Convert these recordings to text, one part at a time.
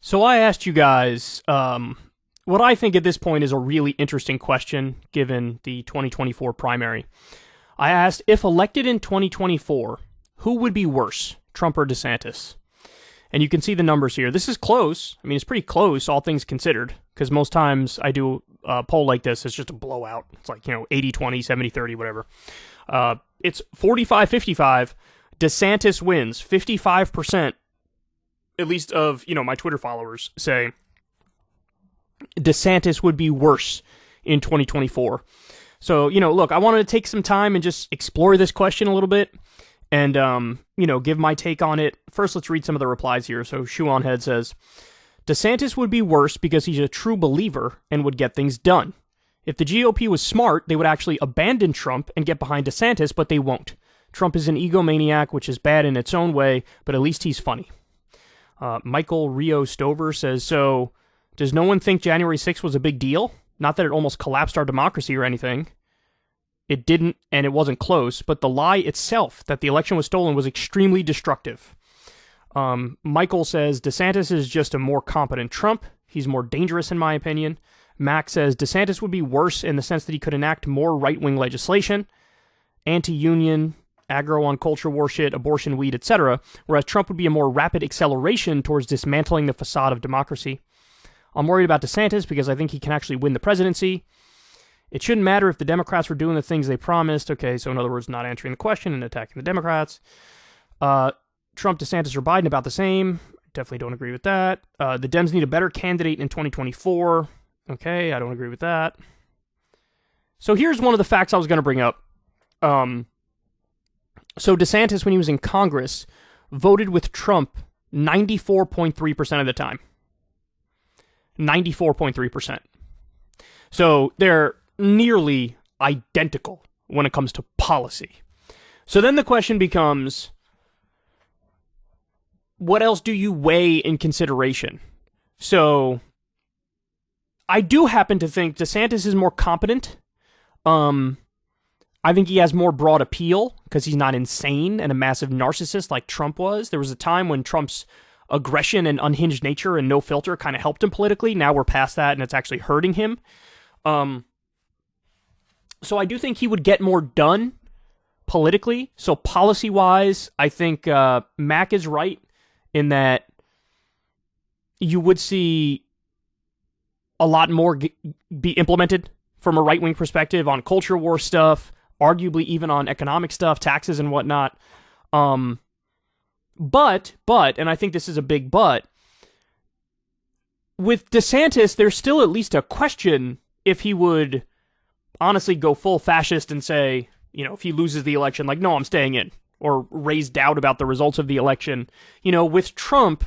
So I asked you guys what I think at this point is a really interesting question given the 2024 primary. I asked, if elected in 2024, who would be worse, Trump or DeSantis? And you can see the numbers here. This is close. I mean, it's pretty close, all things considered, because most times I do a poll like this, it's just a blowout. It's like, 80-20, 70-30, whatever. It's 45-55. DeSantis wins. 55%, at least of, my Twitter followers say DeSantis would be worse in 2024. So, look, I wanted to take some time and just explore this question a little bit and, give my take on it. First, let's read some of the replies here. So, Shoe on Head says, DeSantis would be worse because he's a true believer and would get things done. If the GOP was smart, they would actually abandon Trump and get behind DeSantis, but they won't. Trump is an egomaniac, which is bad in its own way, but at least he's funny. Michael Rio Stover says, so does no one think January 6th was a big deal? Not that it almost collapsed our democracy or anything. It didn't, and it wasn't close, but the lie itself that the election was stolen was extremely destructive. Michael says, DeSantis is just a more competent Trump. He's more dangerous in my opinion. Max says, DeSantis would be worse in the sense that he could enact more right-wing legislation, anti-union, aggro on culture war shit, abortion, weed, etc., whereas Trump would be a more rapid acceleration towards dismantling the facade of democracy. I'm worried about DeSantis because I think he can actually win the presidency. It shouldn't matter if the Democrats were doing the things they promised. Okay, so in other words, not answering the question and attacking the Democrats. Trump, DeSantis, or Biden about the same. Definitely don't agree with that. The Dems need a better candidate in 2024. Okay, I don't agree with that. So here's one of the facts I was going to bring up. So DeSantis, when he was in Congress, voted with Trump 94.3% of the time. 94.3%. So they're nearly identical when it comes to policy. So then the question becomes, what else do you weigh in consideration? So I do happen to think DeSantis is more competent. I think he has more broad appeal because he's not insane and a massive narcissist like Trump was. There was a time when Trump's aggression and unhinged nature and no filter kind of helped him politically. Now we're past that and it's actually hurting him. So I do think he would get more done politically. So policy-wise, I think Mac is right in that you would see a lot more be implemented from a right-wing perspective on culture war stuff, arguably even on economic stuff, taxes and whatnot. But, and I think this is a big but, with DeSantis, there's still at least a question if he would honestly go full fascist and say, if he loses the election, like, no, I'm staying in, or raise doubt about the results of the election. With Trump,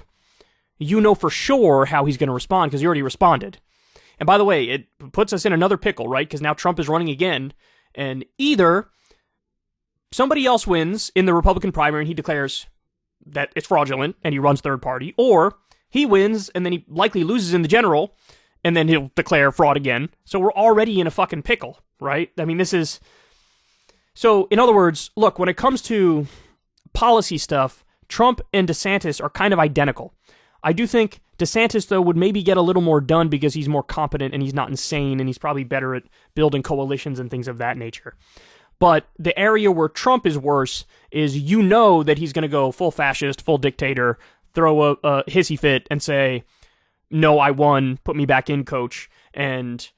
for sure how he's going to respond because he already responded. And by the way, it puts us in another pickle, right? Because now Trump is running again, and either somebody else wins in the Republican primary and he declares that it's fraudulent and he runs third party, or he wins and then he likely loses in the general and then he'll declare fraud again. So we're already in a fucking pickle, right? I mean, this is... So, in other words, look, when it comes to policy stuff, Trump and DeSantis are kind of identical. I do think DeSantis, though, would maybe get a little more done because he's more competent and he's not insane and he's probably better at building coalitions and things of that nature. But the area where Trump is worse is that he's going to go full fascist, full dictator, throw a hissy fit and say, no, I won, put me back in, coach, and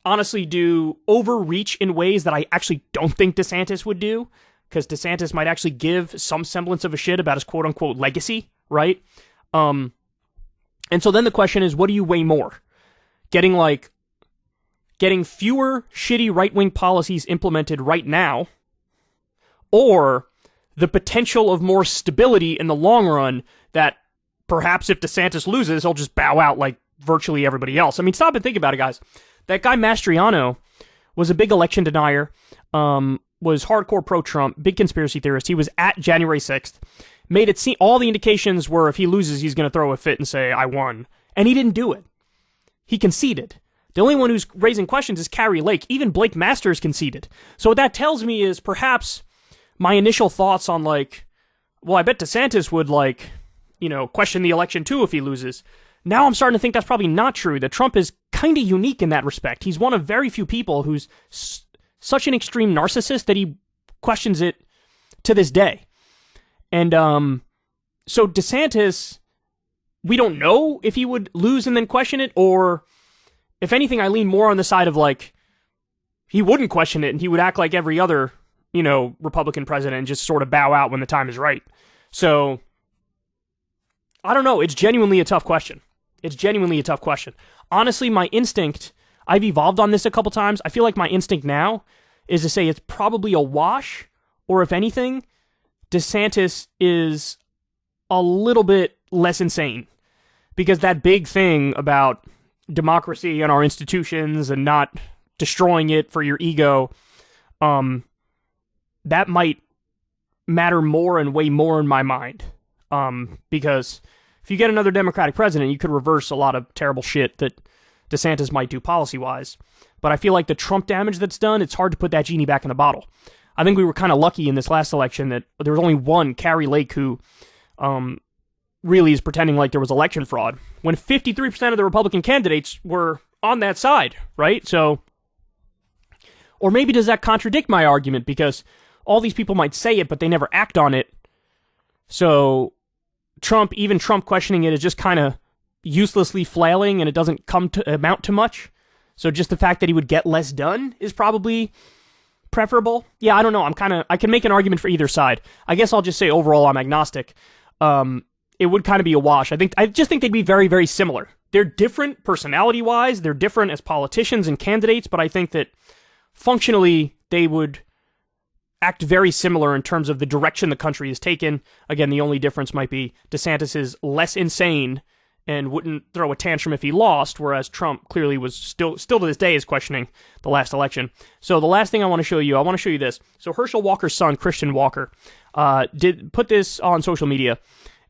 honestly do overreach in ways that I actually don't think DeSantis would do, because DeSantis might actually give some semblance of a shit about his quote-unquote legacy, right? And so then the question is, what do you weigh more? Getting fewer shitty right-wing policies implemented right now, or the potential of more stability in the long run that perhaps if DeSantis loses, he'll just bow out like virtually everybody else. I mean, stop and think about it, guys. That guy Mastriano was a big election denier, was hardcore pro-Trump, big conspiracy theorist. He was at January 6th, made it seem all the indications were if he loses, he's going to throw a fit and say, I won. And he didn't do it. He conceded. The only one who's raising questions is Carrie Lake. Even Blake Masters conceded. So what that tells me is perhaps my initial thoughts on I bet DeSantis would question the election too if he loses. Now I'm starting to think that's probably not true, that Trump is kind of unique in that respect. He's one of very few people who's such an extreme narcissist that he questions it to this day. And so DeSantis, we don't know if he would lose and then question it, or if anything, I lean more on the side of like, he wouldn't question it and he would act like every other, Republican president and just sort of bow out when the time is right. So, I don't know. It's genuinely a tough question. Honestly, my instinct, I've evolved on this a couple times. I feel like my instinct now is to say it's probably a wash, or if anything, DeSantis is a little bit less insane. Because that big thing about democracy and our institutions and not destroying it for your ego, that might matter more and weigh more in my mind. Because if you get another Democratic president, you could reverse a lot of terrible shit that DeSantis might do policy-wise. But I feel like the Trump damage that's done, it's hard to put that genie back in the bottle. I think we were kind of lucky in this last election that there was only one, Carrie Lake, who really is pretending like there was election fraud, when 53% of the Republican candidates were on that side, right? So, or maybe does that contradict my argument, because all these people might say it, but they never act on it. So, even Trump questioning it is just kind of uselessly flailing, and it doesn't amount to much. So just the fact that he would get less done is probably preferable. Yeah, I don't know. I can make an argument for either side. I guess I'll just say overall I'm agnostic. It would kind of be a wash. I just think they'd be very, very similar. They're different personality-wise. They're different as politicians and candidates, but I think that functionally they would act very similar in terms of the direction the country is taken. Again, the only difference might be DeSantis is less insane and wouldn't throw a tantrum if he lost, whereas Trump clearly was still to this day is questioning the last election. So the last thing I want to show you this. So Herschel Walker's son, Christian Walker, did put this on social media.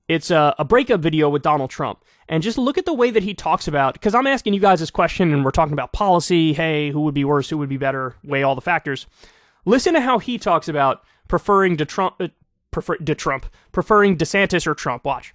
It's a breakup video with Donald Trump. And just look at the way that he talks about, because I'm asking you guys this question and we're talking about policy, hey, who would be worse, who would be better, weigh all the factors. Listen to how he talks about preferring preferring DeSantis or Trump. Watch.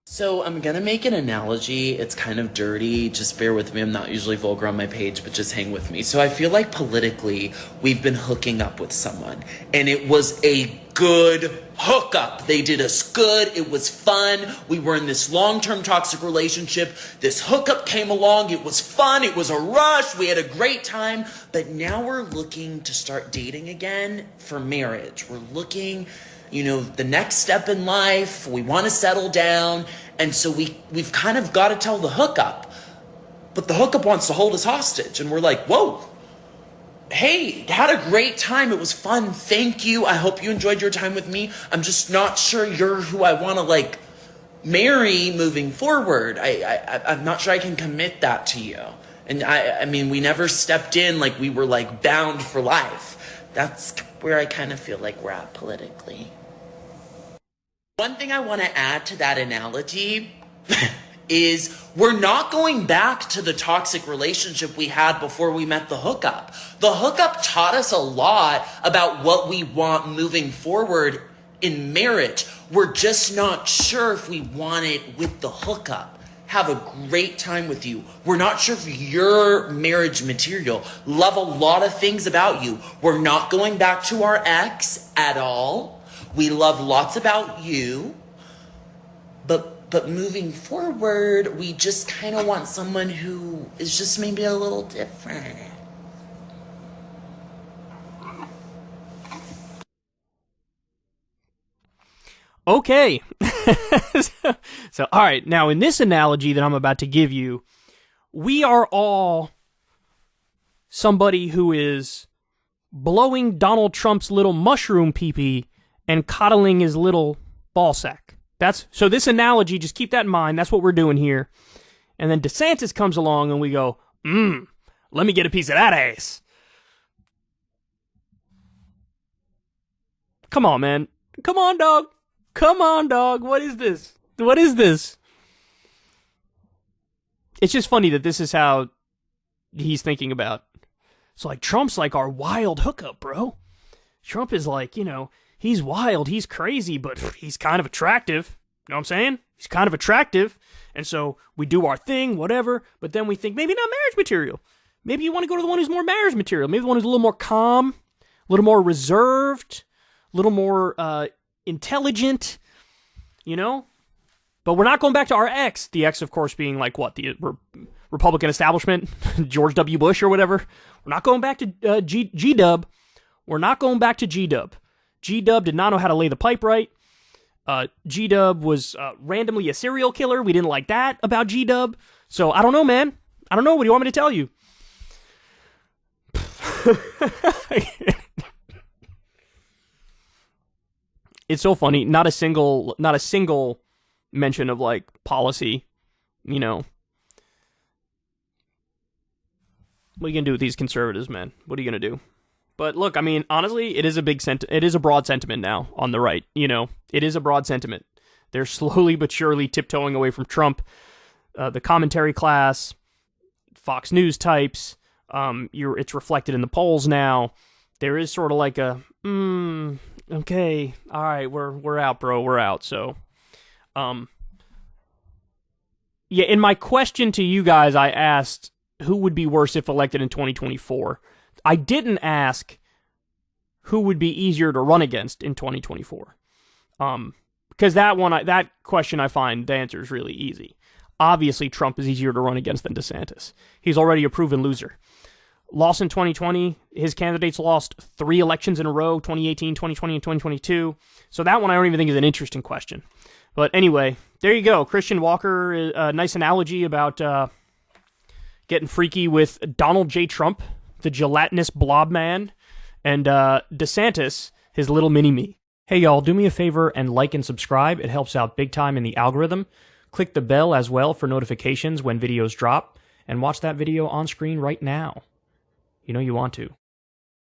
So I'm going to make an analogy. It's kind of dirty. Just bear with me. I'm not usually vulgar on my page, but just hang with me. So I feel like politically, we've been hooking up with someone, and it was a good hookup. They did us good. It was fun. We were in this long-term toxic relationship. This hookup came along. It was fun. It was a rush. We had a great time. But now we're looking to start dating again for marriage. We're looking, the next step in life. We want to settle down. And so we've kind of got to tell the hookup. But the hookup wants to hold us hostage. And we're like, whoa. Hey, had a great time. It was fun. Thank you. I hope you enjoyed your time with me. I'm just not sure you're who I want to marry moving forward. I'm not sure I can commit that to you. And I mean, we never stepped in like we were bound for life. That's where I kind of feel like we're at politically. One thing I want to add to that analogy is we're not going back to the toxic relationship we had before we met the hookup. The hookup taught us a lot about what we want moving forward in marriage. We're just not sure if we want it with the hookup. Have a great time with you. We're not sure if you're marriage material. Love a lot of things about you. We're not going back to our ex at all. We love lots about you. But moving forward, we just kind of want someone who is just maybe a little different. Okay. So, all right. Now, in this analogy that I'm about to give you, we are all somebody who is blowing Donald Trump's little mushroom pee-pee and coddling his little ball sack. So this analogy, just keep that in mind. That's what we're doing here. And then DeSantis comes along and we go, let me get a piece of that ass. Come on, man. Come on, dog. Come on, dog. What is this? What is this? It's just funny that this is how he's thinking about So, like, Trump's like our wild hookup, bro. Trump is like, he's wild, he's crazy, but he's kind of attractive. You know what I'm saying? He's kind of attractive. And so we do our thing, whatever, but then we think maybe not marriage material. Maybe you want to go to the one who's more marriage material. Maybe the one who's a little more calm, a little more reserved, a little more intelligent, But we're not going back to our ex. The ex, of course, being like what? The Republican establishment? George W. Bush or whatever? We're not going back to G-Dub. We're not going back to G-Dub. G-Dub did not know how to lay the pipe right. G-Dub was randomly a serial killer. We didn't like that about G-Dub. So I don't know, man. I don't know. What do you want me to tell you? It's so funny. Not a single mention of like policy, What are you gonna do with these conservatives, man? What are you gonna do? But look, I mean, honestly, it is a broad sentiment now on the right. It is a broad sentiment. They're slowly but surely tiptoeing away from Trump. The commentary class, Fox News types, it's reflected in the polls now. There is sort of like a, okay, all right, we're out, bro, we're out. So, yeah, in my question to you guys, I asked who would be worse if elected in 2024. I didn't ask who would be easier to run against in 2024. Because that question, I find the answer is really easy. Obviously, Trump is easier to run against than DeSantis. He's already a proven loser. Lost in 2020. His candidates lost 3 elections in a row, 2018, 2020, and 2022. So that one I don't even think is an interesting question. But anyway, there you go. Christian Walker, a nice analogy about getting freaky with Donald J. Trump, the gelatinous blob man, and DeSantis, his little mini-me. Hey y'all, do me a favor and like and subscribe. It helps out big time in the algorithm. Click the bell as well for notifications when videos drop, and watch that video on screen right now. You know you want to.